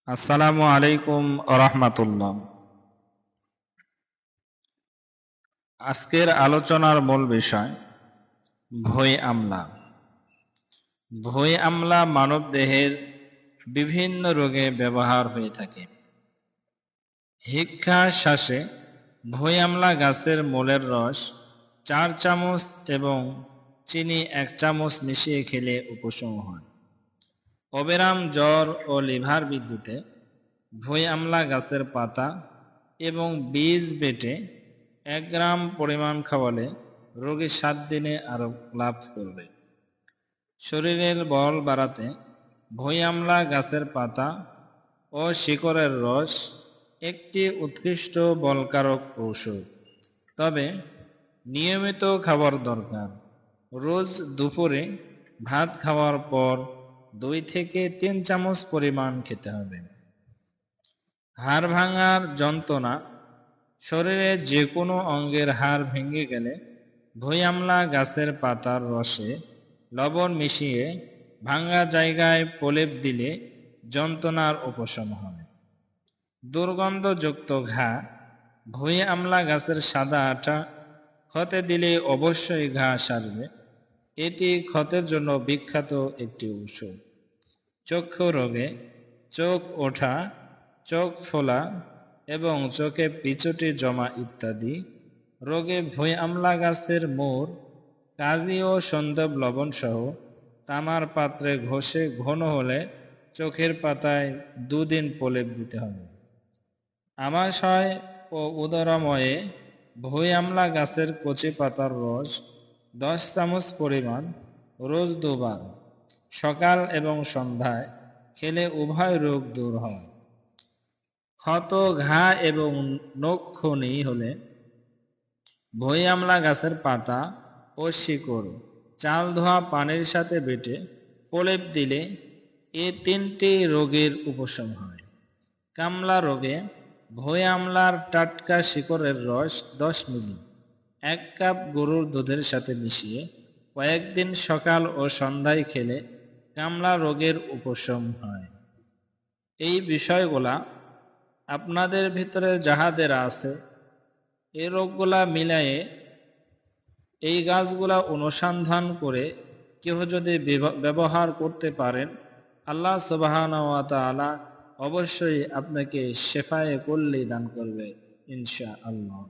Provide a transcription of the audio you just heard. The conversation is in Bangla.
আসসালামু আলাইকুম রাহমাতুল্লাহ। আজকের আলোচনার মূল বিষয় ভুঁই আমলা। ভুঁই আমলা মানব দেহের বিভিন্ন রোগে ব্যবহার হয়ে থাকে। হিক্কা শ্বাসে ভুঁই আমলা গাছের মূলের রস 4 চামচ এবং চিনি 1 চামচ মিশিয়ে খেলে উপশম হয়। অবিরাম জ্বর ও লিভার বৃদ্ধিতে ভুঁই আমলা গাছের পাতা এবং বীজ বেটে 1 গ্রাম পরিমাণ খাওয়ালে রোগী 7 দিনে আরোগ্য লাভ করবে। শরীরের বল বাড়াতে ভুঁই আমলা গাছের পাতা ও শিকড়ের রস একটি উৎকৃষ্ট বলকারক ঔষধ, তবে নিয়মিত খাবার দরকার। রোজ দুপুরে ভাত খাওয়ার পর 2 থেকে 3 চামচ পরিমাণ খেতে হবে। হাড় ভাঙার যন্ত্রণা, শরীরে যে কোনো অঙ্গের হাড় ভেঙে গেলে ভুঁই আমলা গাছের পাতার রসে লবণ মিশিয়ে ভাঙা জায়গায় প্রলেপ দিলে যন্ত্রণার উপশম হয়। দুর্গন্ধযুক্ত ঘা, ভুঁই আমলা গাছের সাদা আঠা ক্ষতে দিলে অবশ্যই ঘা সারবে। এটি ক্ষতের জন্য বিখ্যাত একটি ঔষধ। চক্ষু রোগে চোখ ওঠা, চোখ ফোলা এবং চোখে পিছুটি জমা ইত্যাদি রোগে ভুঁই আমলা গাছের মূল, কাজি ও সন্দব লবণ সহ তামার পাত্রে ঘষে ঘন হলে চোখের পাতায় 2 দিন প্রলেপ দিতে হবে। আমাশয় ও উদরময়ে ভুঁই আমলা গাছের কচি পাতার রস 10 চামচ পরিমাণ রোজ 2 বার সকাল এবং সন্ধ্যায় খেলে উভয় রোগ দূর হয়। ক্ষত, ঘা এবং নখখনি হলে ভুঁই আমলা গাছের পাতা ও শিকড় চাল ধোয়া পানির সাথে বেটে প্রলেপ দিলে এ 3টি রোগের উপশম হয়। কামলা রোগে ভুঁই আমলার টাটকা শিকড়ের রস 10 মিলি 1 কাপ গরুর দুধের সাথে মিশিয়ে কয়েকদিন সকাল ও সন্ধ্যায় খেলে কামলা রোগের উপশম হয়। এই বিষয়গুলা আপনাদের ভিতরে যাহাদের আছে এই রোগগুলা মিলায়ে এই গাছগুলা অনুসন্ধান করে কেউ যদি ব্যবহার করতে পারেন, আল্লাহ সুবহানাহু ওয়া তাআলা অবশ্যই আপনাকে শেফায়ে কুল্লি দান করবে ইনশাআল্লাহ।